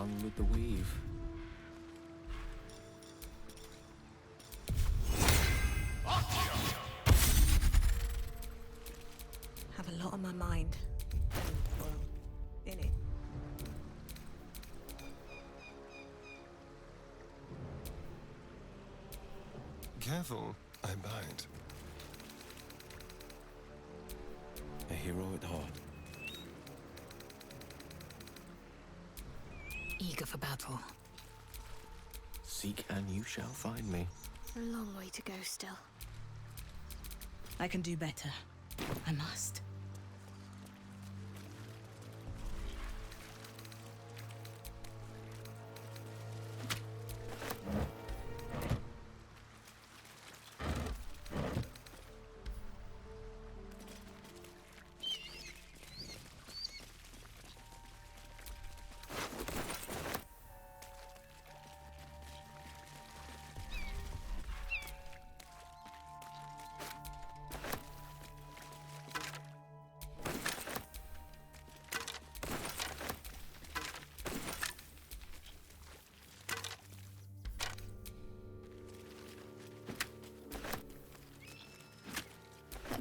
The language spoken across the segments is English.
run with the weave. Have a lot on my mind. Well, in it. Careful, I bite. A hero at heart. Eager for battle. Seek and you shall find me. A long way to go still. I can do better. I must.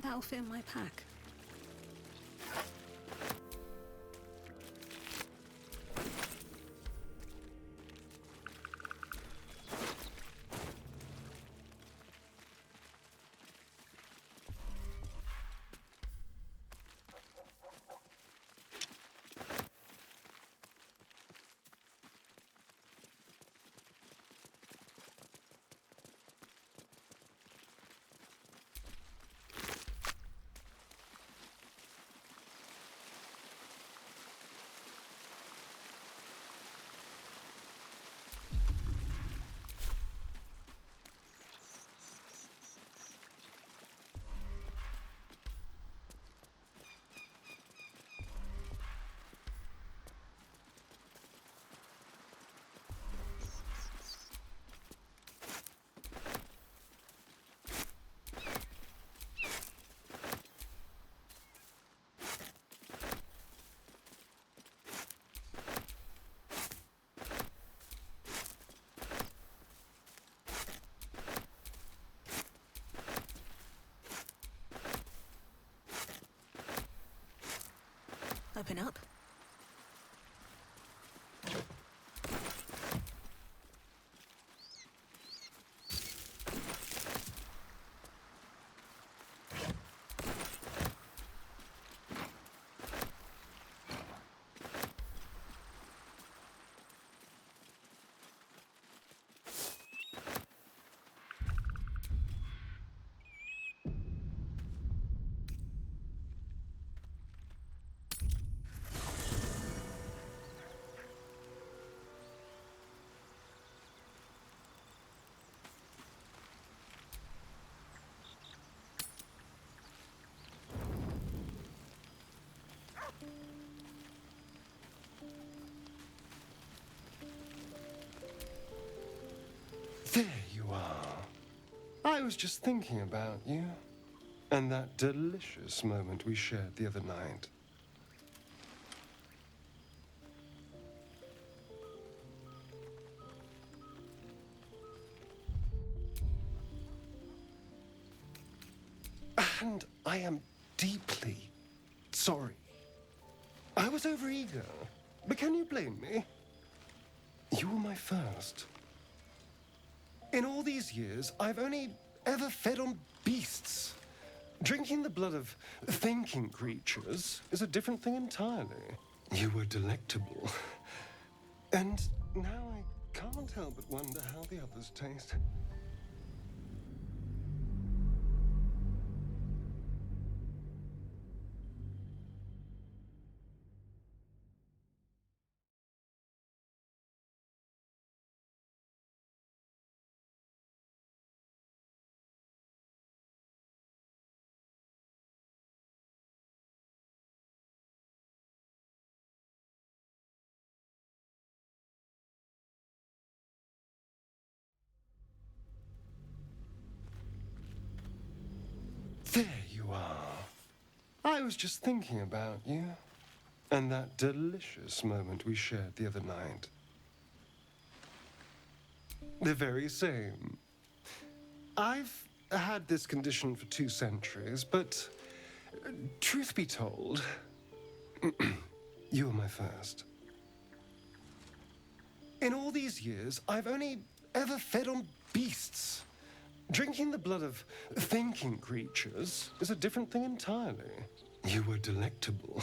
That'll fit in my pack. Open up. There you are. I was just thinking about you and that delicious moment we shared the other night. And I am deeply sorry. I was overeager, but can you blame me? You were my first. In all these years, I've only ever fed on beasts. Drinking the blood of thinking creatures is a different thing entirely. You were delectable. And now I can't help but wonder how the others taste. There you are. I was just thinking about you and that delicious moment we shared the other night. The very same. I've had this condition for 2 centuries, but truth be told, you were my first. In all these years, I've only ever fed on beasts. Drinking the blood of thinking creatures is a different thing entirely. You were delectable.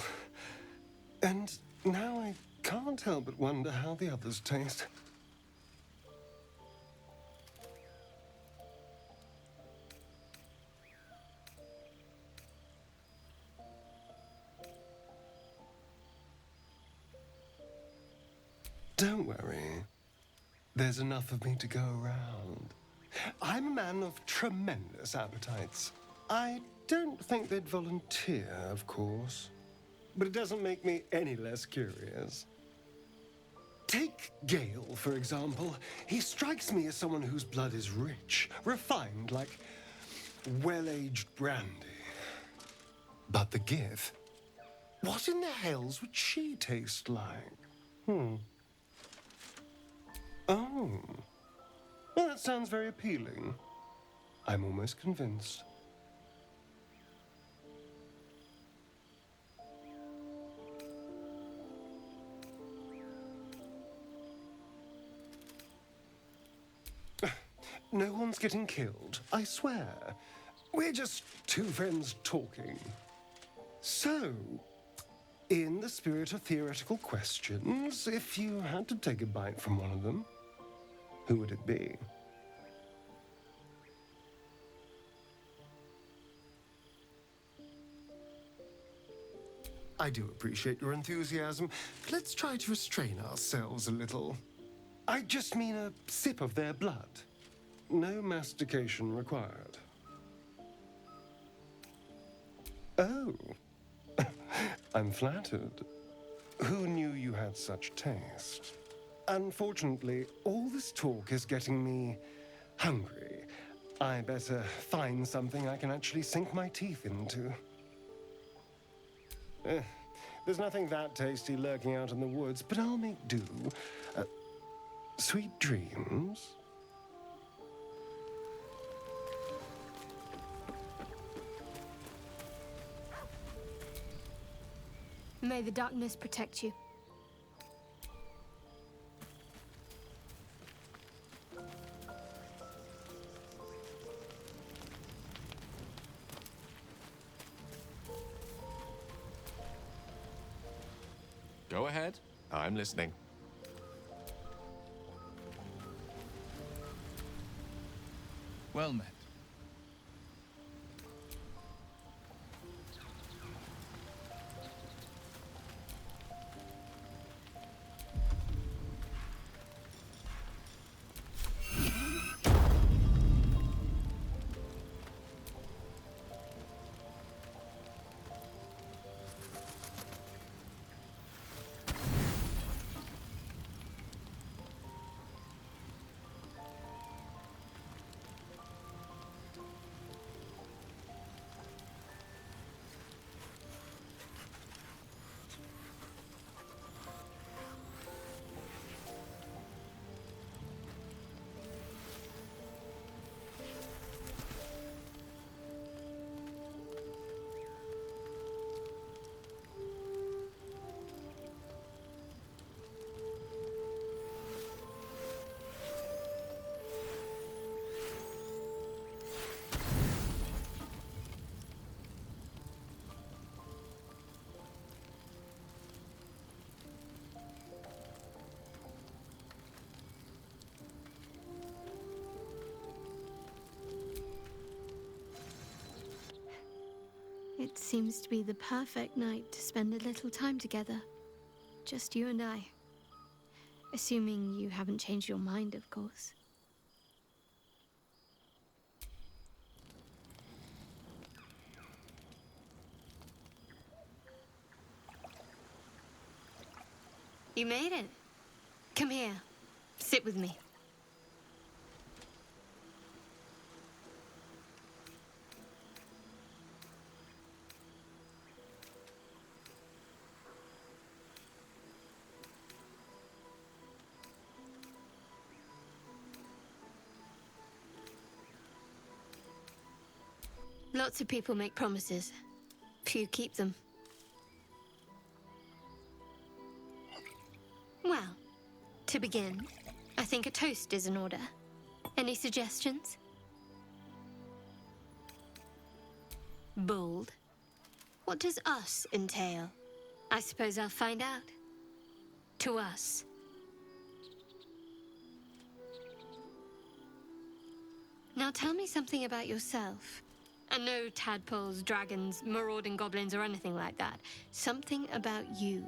And now I can't help but wonder how the others taste. Don't worry. There's enough of me to go around. I'm a man of tremendous appetites. I don't think they'd volunteer, of course. But it doesn't make me any less curious. Take Gale, for example. He strikes me as someone whose blood is rich, refined, like well-aged brandy. But the Gith? What in the hells would she taste like? Oh. Well, that sounds very appealing. I'm almost convinced. No one's getting killed, I swear. We're just 2 friends talking. So, in the spirit of theoretical questions, if you had to take a bite from one of them, who would it be? I do appreciate your enthusiasm. Let's try to restrain ourselves a little. I just mean a sip of their blood. No mastication required. Oh. I'm flattered. Who knew you had such taste? Unfortunately, all this talk is getting me hungry. I better find something I can actually sink my teeth into. There's nothing that tasty lurking out in the woods, but I'll make do. Sweet dreams. May the darkness protect you. Go ahead. I'm listening. Well met. It seems to be the perfect night to spend a little time together. Just you and I. Assuming you haven't changed your mind, of course. You made it. Come here. Sit with me. Lots of people make promises. Few keep them. Well, to begin, I think a toast is in order. Any suggestions? Bold. What does us entail? I suppose I'll find out. To us. Now tell me something about yourself. And no tadpoles, dragons, marauding goblins, or anything like that. Something about you.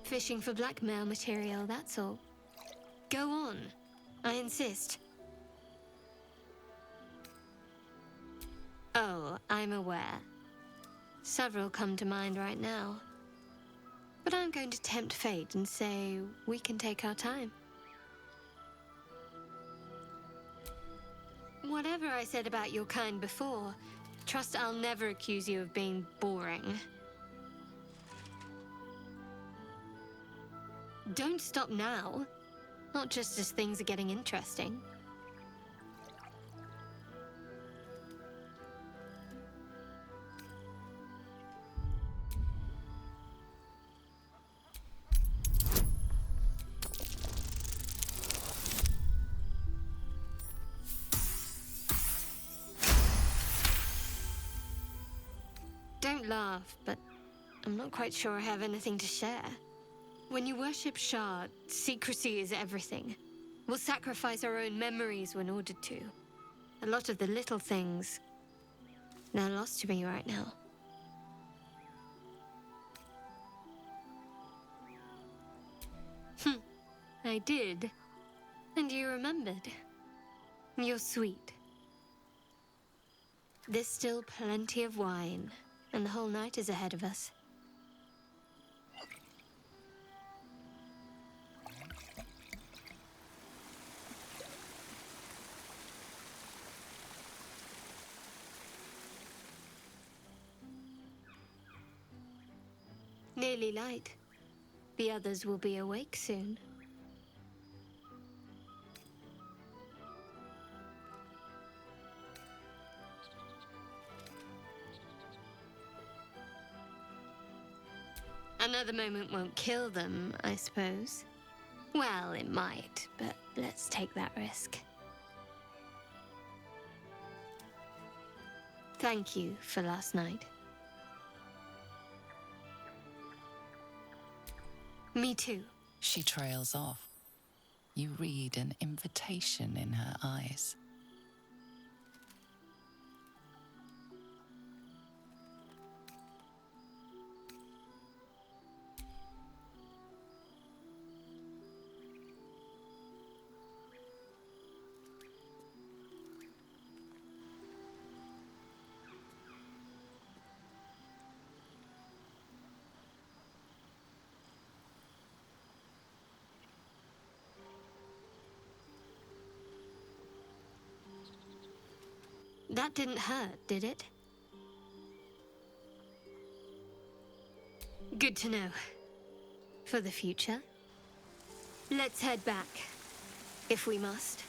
Fishing for blackmail material, that's all. Go on. I insist. Oh, I'm aware. Several come to mind right now. But I'm going to tempt fate and say we can take our time. Whatever I said about your kind before, trust I'll never accuse you of being boring. Don't stop now. Not just as things are getting interesting. Don't laugh, but I'm not quite sure I have anything to share. When you worship Shard, secrecy is everything. We'll sacrifice our own memories when ordered to. A lot of the little things, they're lost to me right now. I did. And you remembered. You're sweet. There's still plenty of wine, and the whole night is ahead of us. Nearly light. The others will be awake soon. Another moment won't kill them, I suppose. Well, it might, but let's take that risk. Thank you for last night. Me too. She trails off. You read an invitation in her eyes. That didn't hurt, did it? Good to know. For the future. Let's head back, if we must.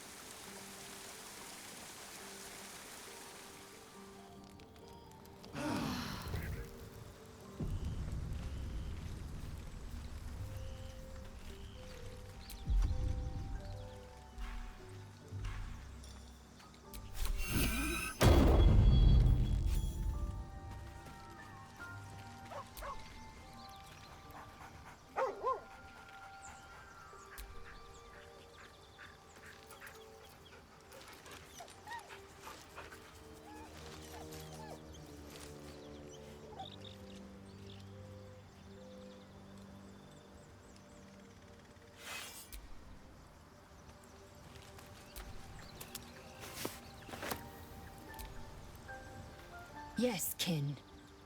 Yes, kin.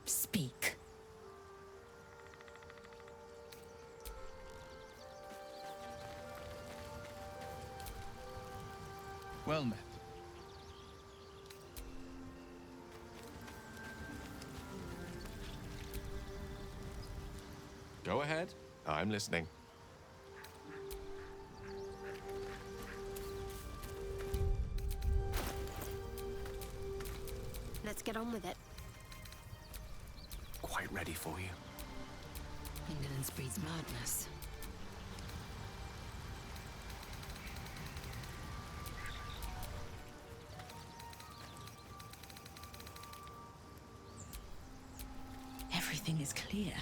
Speak. Well met. Go ahead. I'm listening. Let's get on with it. Quite ready for you. Indolence breeds madness. Everything is clear.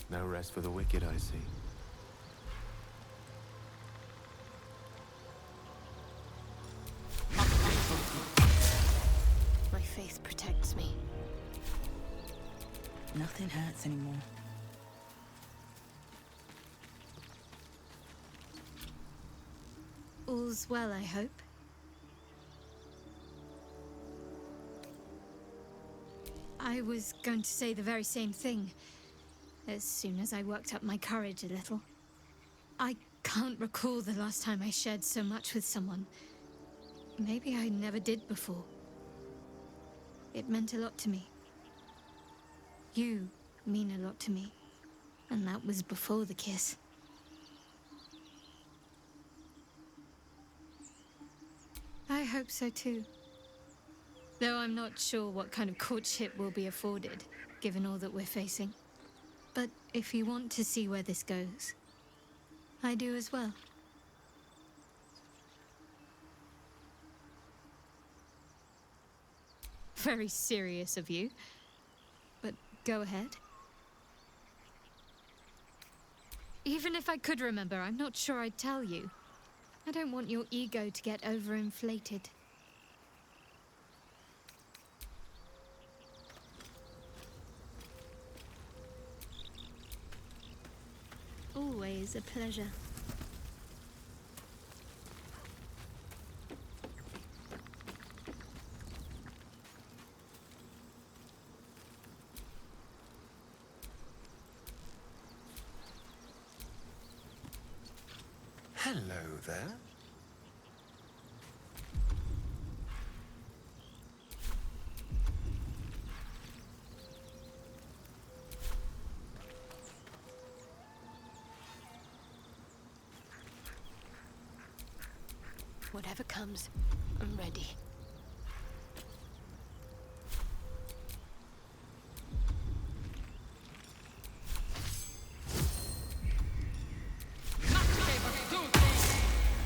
No rest for the wicked, I see. My faith protects me. Nothing hurts anymore. All's well, I hope. I was going to say the very same thing. As soon as I worked up my courage a little. I can't recall the last time I shared so much with someone. Maybe I never did before. It meant a lot to me. You mean a lot to me. And that was before the kiss. I hope so too. Though I'm not sure what kind of courtship we'll be afforded, given all that we're facing. But if you want to see where this goes, I do as well. Very serious of you. But go ahead. Even if I could remember, I'm not sure I'd tell you. I don't want your ego to get overinflated. Always a pleasure. Hello there. Whatever comes, I'm ready.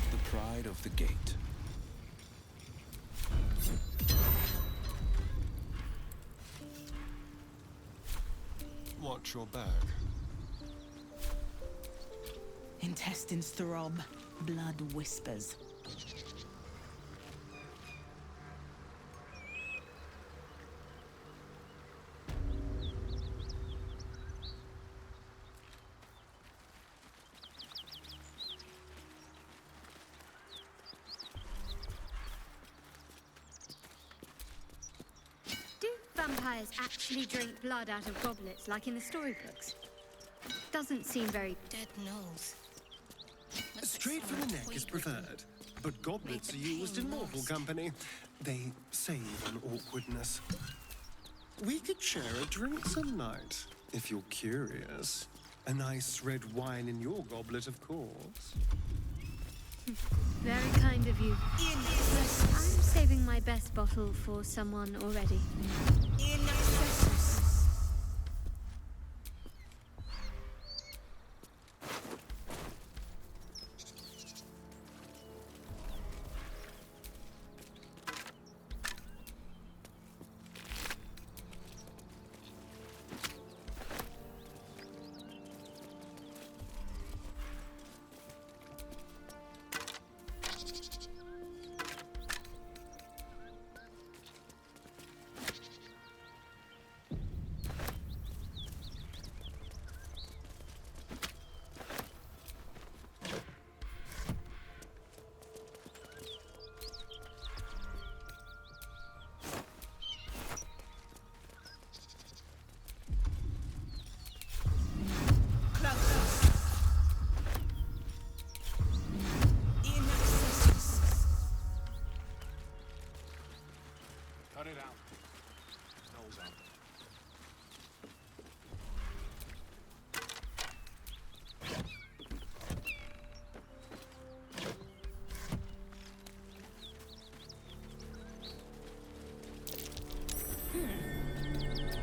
The pride of the gate. Watch your back. Intestines throb, blood whispers. Do vampires actually drink blood out of goblets like in the storybooks? Doesn't seem very... Dead nose. Straight from the neck is preferred, but goblets are used in mortal company. They save on awkwardness. We could share a drink some night, if you're curious. A nice red wine in your goblet, of course. Very kind of you. I'm saving my best bottle for someone already.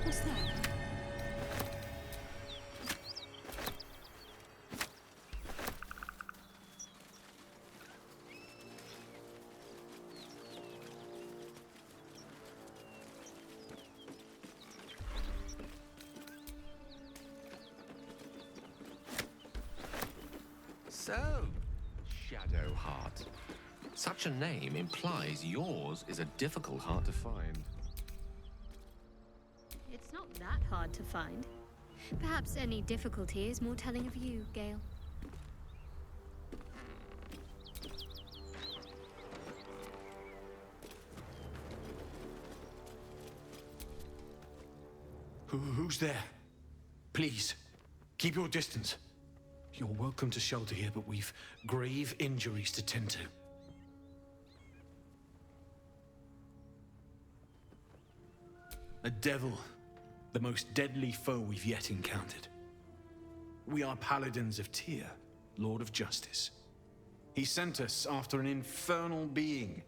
What's that? So, Shadowheart. Such a name implies yours is a difficult heart to find. It's not that hard to find. Perhaps any difficulty is more telling of you, Gale. Who's there? Please, keep your distance. You're welcome to shelter here, but we've grave injuries to tend to. A devil, the most deadly foe we've yet encountered. We are paladins of Tyr, Lord of Justice. He sent us after an infernal being,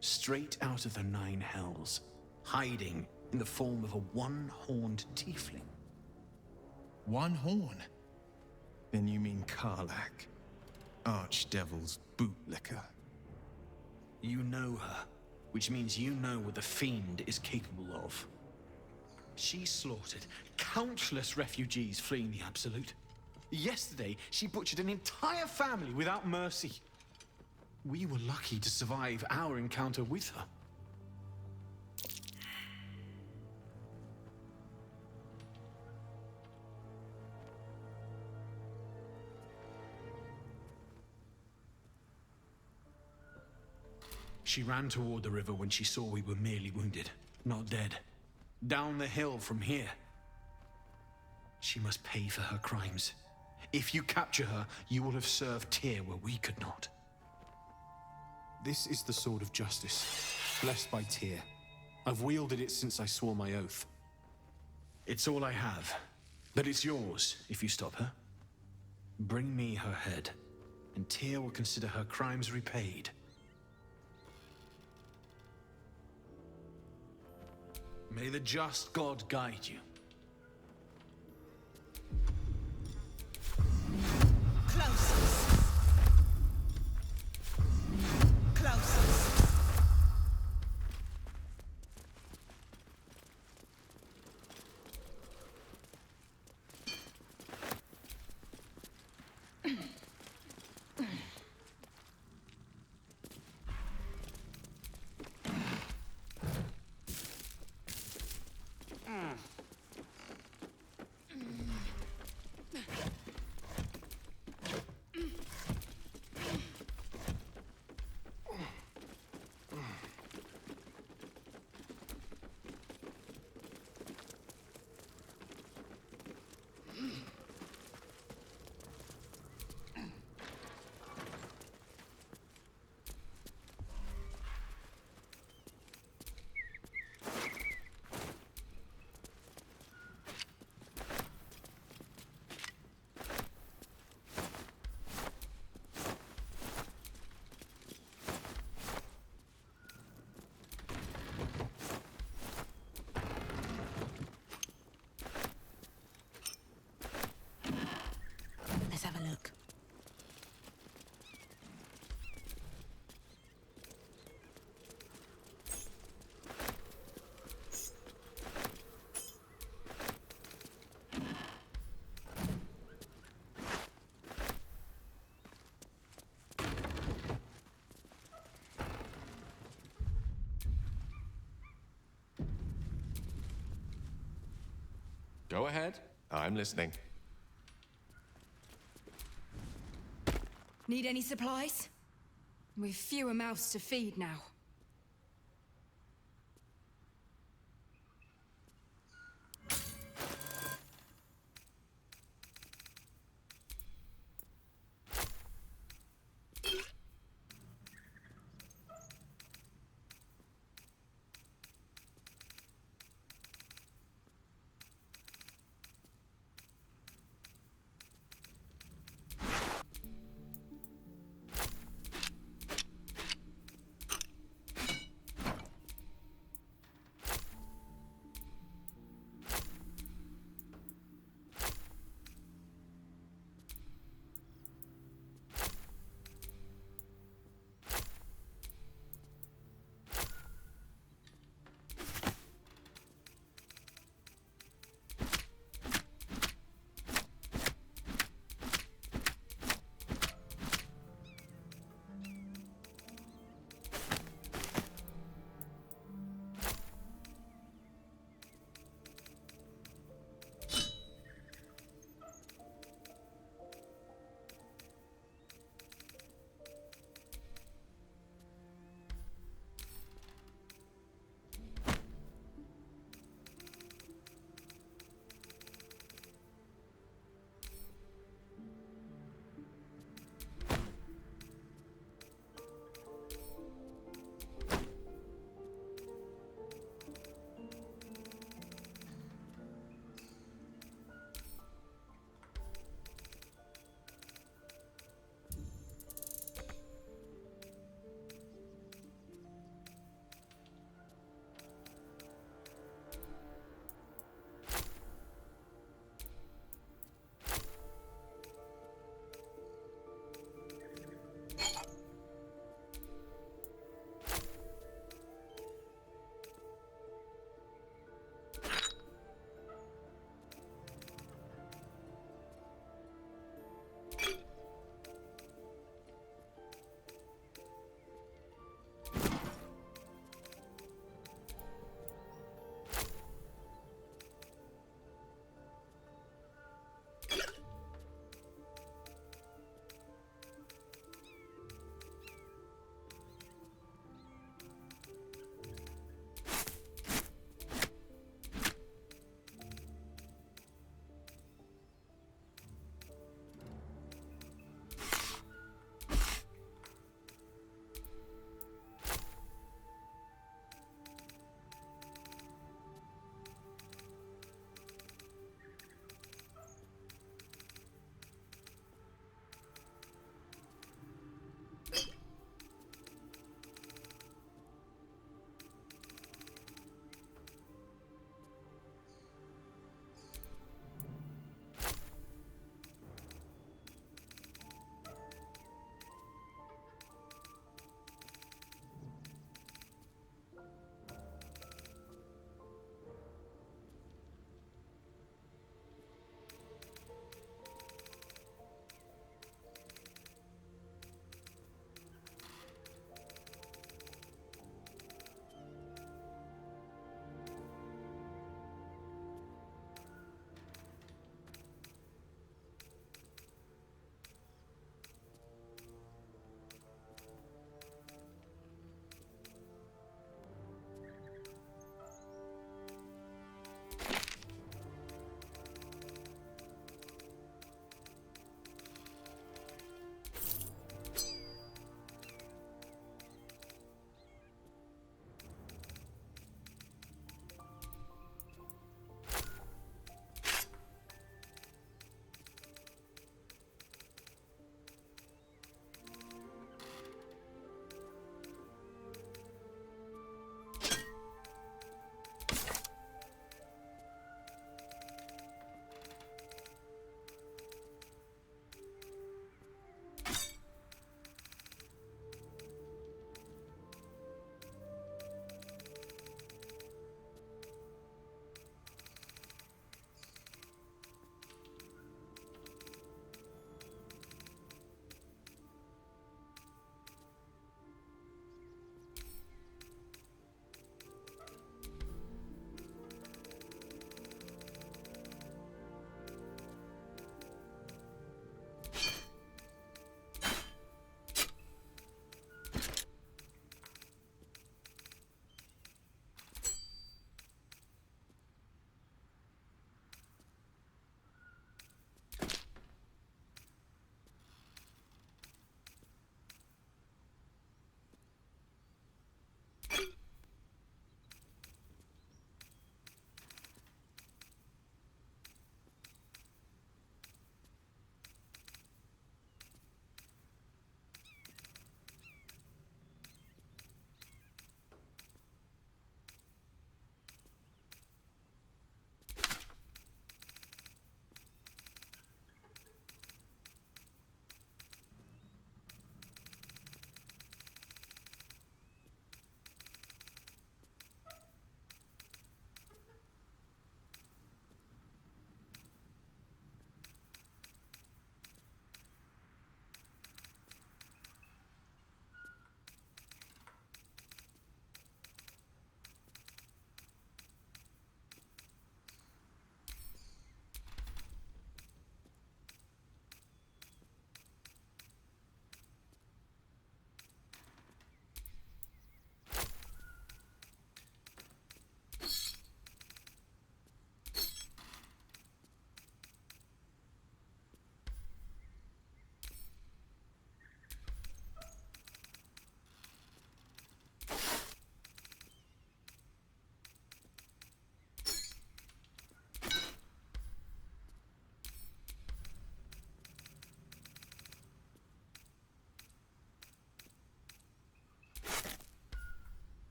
straight out of the Nine Hells, hiding in the form of a one-horned tiefling. One horn. Then you mean Karlach, Archdevil's bootlicker. You know her, which means you know what the Fiend is capable of. She slaughtered countless refugees fleeing the Absolute. Yesterday, she butchered an entire family without mercy. We were lucky to survive our encounter with her. She ran toward the river when she saw we were merely wounded, not dead. Down the hill from here. She must pay for her crimes. If you capture her, you will have served Tyr where we could not. This is the sword of justice, blessed by Tyr. I've wielded it since I swore my oath. It's all I have, but it's yours if you stop her. Bring me her head, and Tyr will consider her crimes repaid. May the just God guide you. Closest. Closest. Let's have a look. Go ahead. I'm listening. Need any supplies? We've fewer mouths to feed now.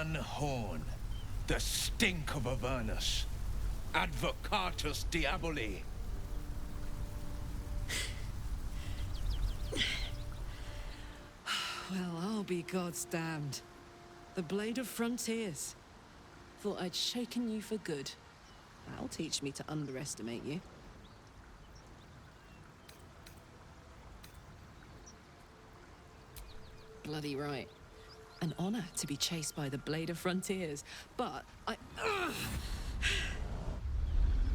One horn. The stink of Avernus. Advocatus Diaboli. Well, I'll be God's damned. The Blade of Frontiers. Thought I'd shaken you for good. That'll teach me to underestimate you. Bloody right. An honor to be chased by the Blade of Frontiers, but I...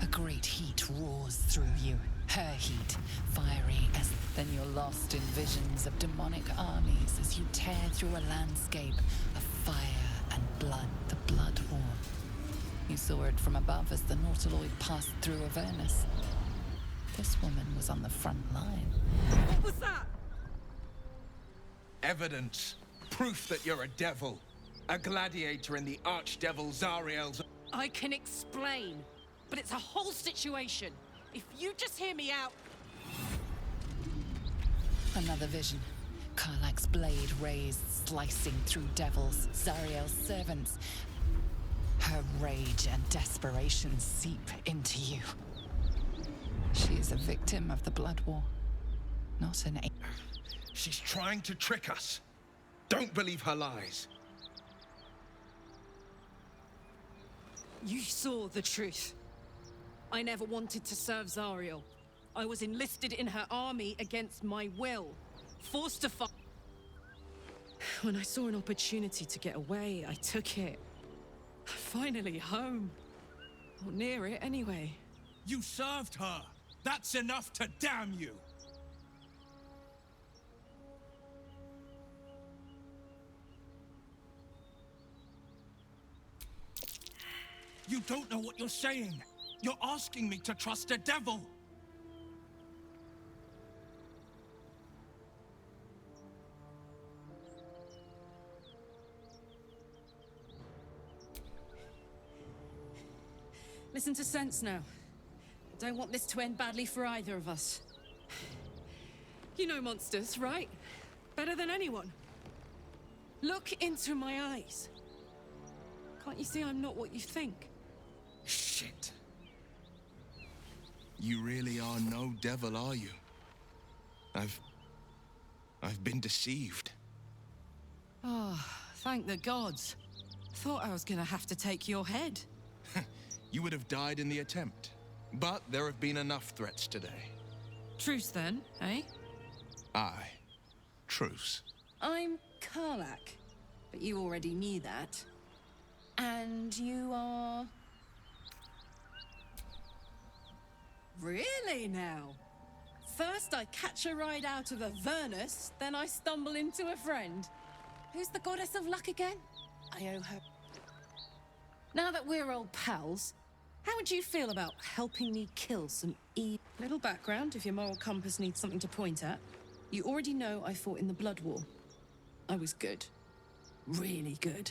A great heat roars through you. Her heat, fiery as then you're lost in visions of demonic armies as you tear through a landscape of fire and blood, the Blood War. You saw it from above as the Nautiloid passed through Avernus. This woman was on the front line. What was that? Evidence. Proof that you're a devil. A gladiator in the archdevil Zariel's... I can explain, but it's a whole situation. If you just hear me out... Another vision. Karlach's blade raised, slicing through devils, Zariel's servants. Her rage and desperation seep into you. She is a victim of the Blood War, not an... She's trying to trick us. Don't believe her lies. You saw the truth. I never wanted to serve Zariel. I was enlisted in her army against my will, forced to fight. When I saw an opportunity to get away, I took it. Finally home. Or near it, anyway. You served her. That's enough to damn you. You don't know what you're saying. You're asking me to trust a devil. Listen to sense now. I don't want this to end badly for either of us. You know monsters, right? Better than anyone. Look into my eyes. Can't you see I'm not what you think? Shit. You really are no devil, are you? I've been deceived. Oh, thank the gods. Thought I was gonna have to take your head. You would have died in the attempt. But there have been enough threats today. Truce then, eh? Aye. Truce. I'm Karlach, but you already knew that. And you are... Really now? First I catch a ride out of Avernus, then I stumble into a friend. Who's the goddess of luck again? I owe her... Now that we're old pals, how would you feel about helping me kill some Little background if your moral compass needs something to point at. You already know I fought in the Blood War. I was good. Really good.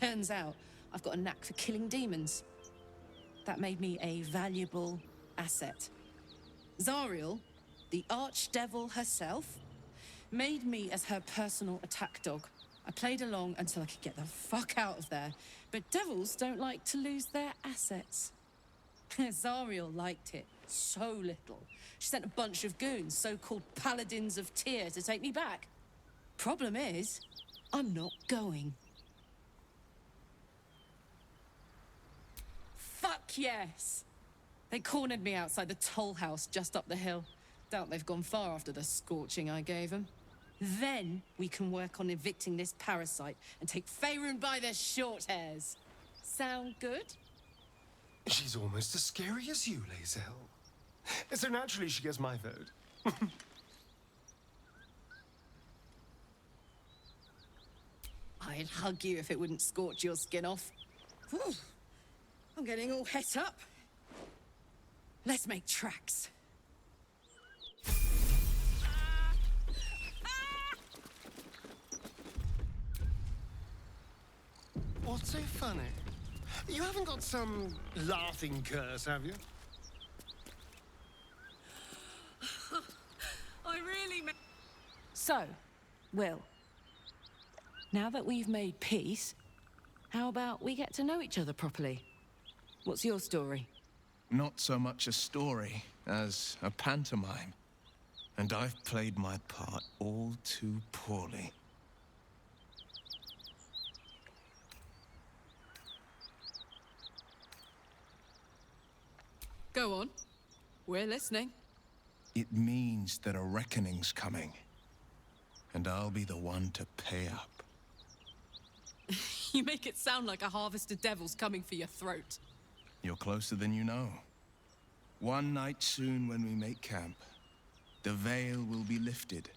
Turns out, I've got a knack for killing demons. That made me a valuable asset. Zariel, the archdevil herself, made me as her personal attack dog. I played along until I could get the fuck out of there. But devils don't like to lose their assets. Zariel liked it so little. She sent a bunch of goons, so-called paladins of Tyr, to take me back. Problem is, I'm not going. Fuck yes! They cornered me outside the toll house just up the hill. Doubt they've gone far after the scorching I gave them. Then we can work on evicting this parasite and take Faerun by the short hairs. Sound good? She's almost as scary as you, Lae'zel. So naturally she gets my vote. I'd hug you if it wouldn't scorch your skin off. Whew. I'm getting all het up. Let's make tracks. What's so funny? You haven't got some laughing curse, have you? I really So, Will, now that we've made peace, How about we get to know each other properly? What's your story? Not so much a story as a pantomime. And I've played my part all too poorly. Go on. We're listening. It means that a reckoning's coming. And I'll be the one to pay up. You make it sound like a harvest of devils coming for your throat. You're closer than you know. One night soon when we make camp, the veil will be lifted,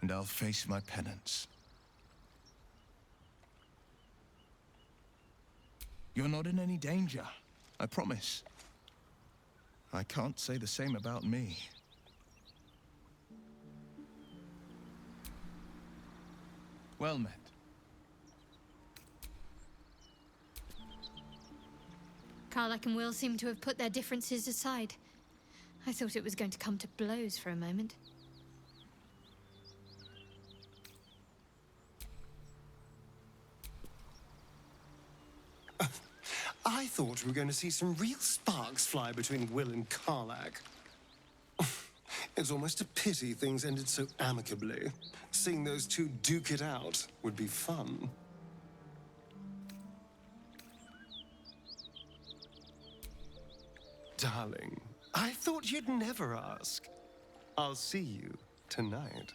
and I'll face my penance. You're not in any danger, I promise. I can't say the same about me. Well met. Karlach and Will seem to have put their differences aside. I thought it was going to come to blows for a moment. I thought we were going to see some real sparks fly between Will and Karlach. It's almost a pity things ended so amicably. Seeing those two duke it out would be fun. Darling, I thought you'd never ask. I'll see you tonight.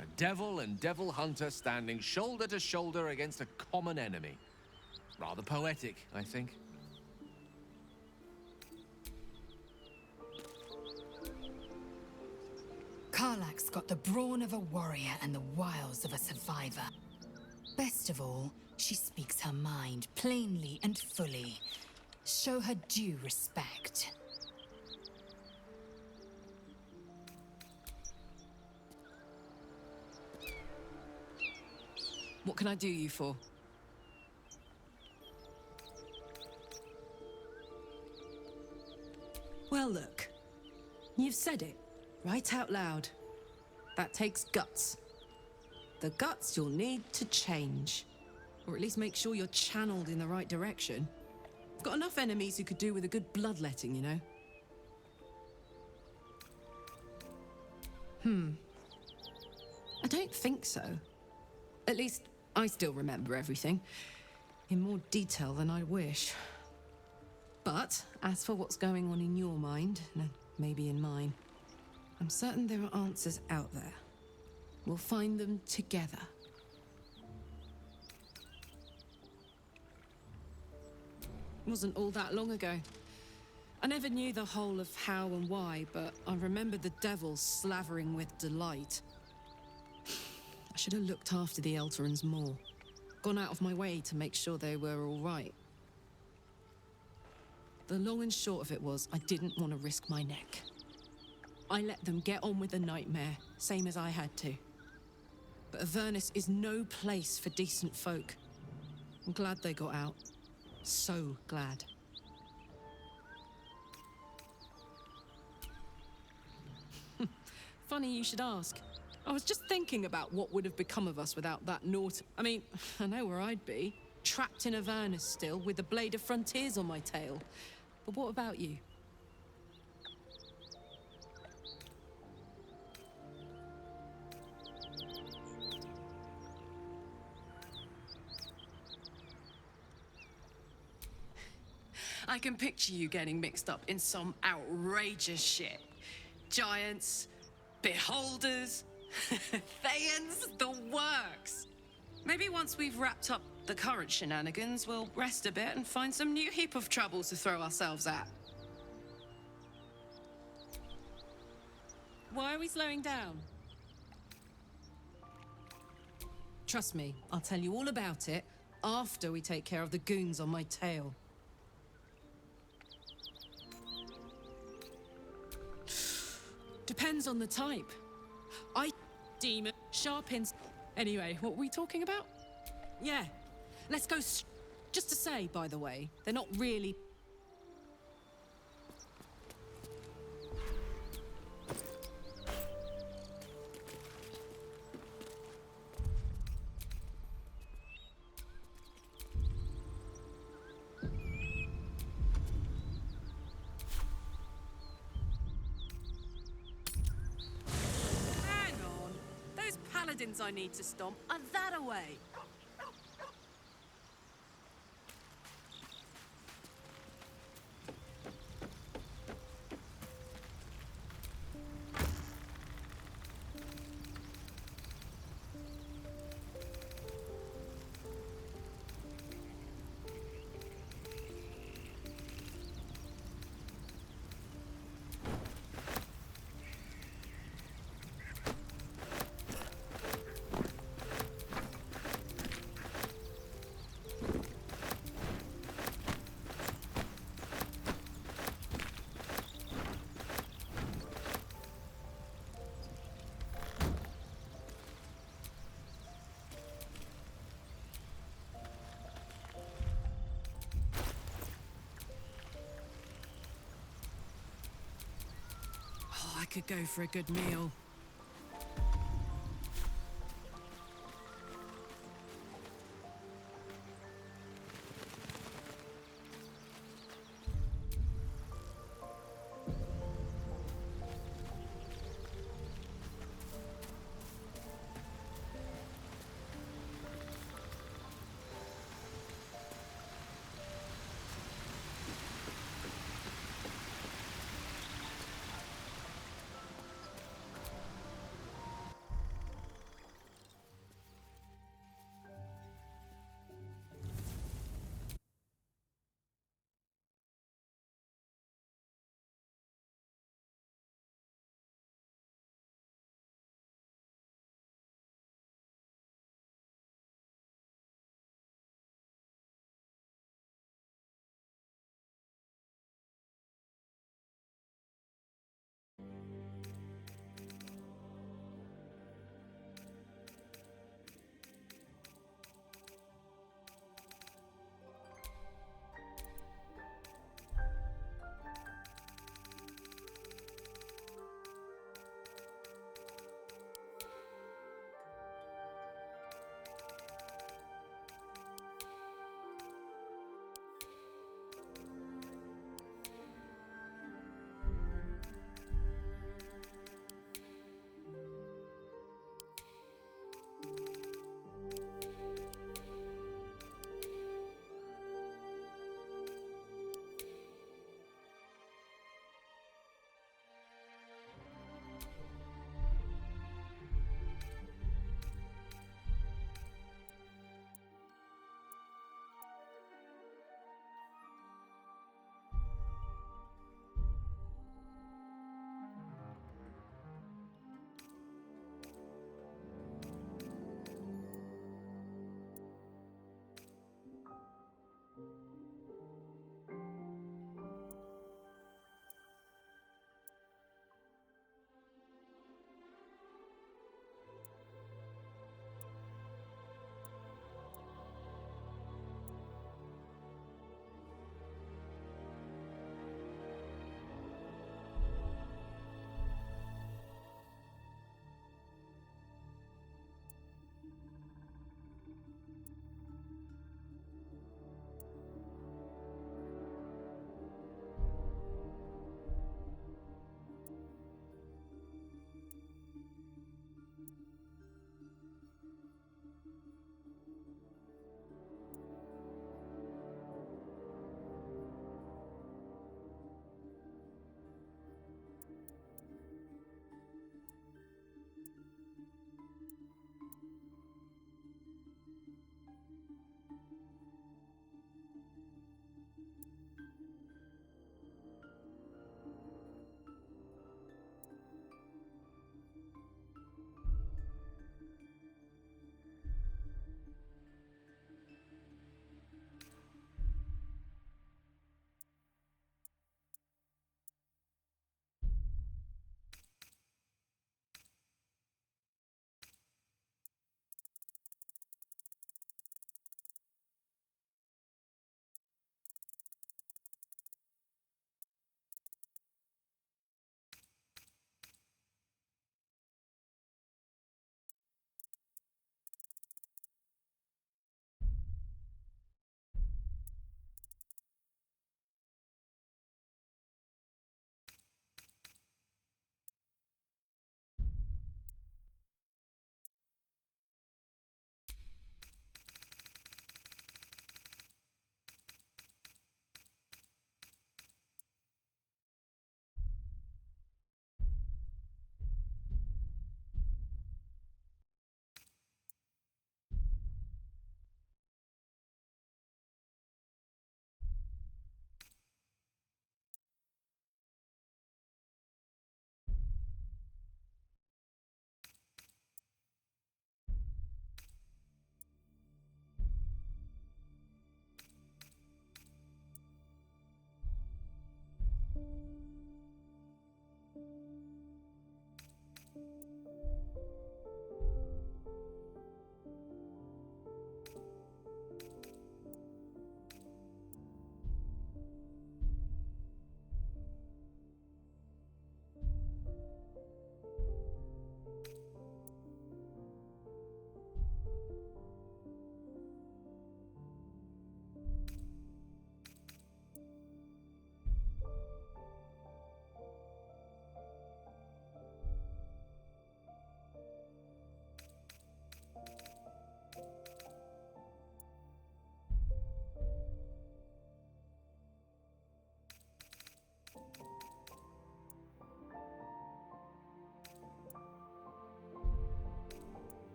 A devil and devil hunter standing shoulder to shoulder against a common enemy. Rather poetic, I think. Karlach's got the brawn of a warrior and the wiles of a survivor. Best of all, she speaks her mind plainly and fully. Show her due respect. What can I do you for? Well, look. You've said it, right out loud. That takes guts. The guts you'll need to change. Or at least make sure you're channeled in the right direction. I've got enough enemies who could do with a good bloodletting, you know? I don't think so. At least, I still remember everything. In more detail than I wish. But, as for what's going on in your mind, and maybe in mine, I'm certain there are answers out there. We'll find them together. It wasn't all that long ago. I never knew the whole of how and why, but I remember the devil slavering with delight. I should have looked after the Elterans more. Gone out of my way to make sure they were all right. The long and short of it was, I didn't want to risk my neck. I let them get on with the nightmare, same as I had to. But Avernus is no place for decent folk. I'm glad they got out. So glad. Funny you should ask. I was just thinking about what would have become of us without that naughty... I mean, I know where I'd be. Trapped in Avernus still, with the blade of frontiers on my tail. But what about you? I can picture you getting mixed up in some outrageous shit. Giants, beholders, Thayans, the works. Maybe once we've wrapped up the current shenanigans, we'll rest a bit and find some new heap of troubles to throw ourselves at. Why are we slowing down? Trust me, I'll tell you all about it after we take care of the goons on my tail. Depends on the type. Demon, sharpins. Anyway, what were we talking about? Yeah, let's go. Just to say, by the way, they're not really. paladins I need to stomp are that away. Oh, I could go for a good meal.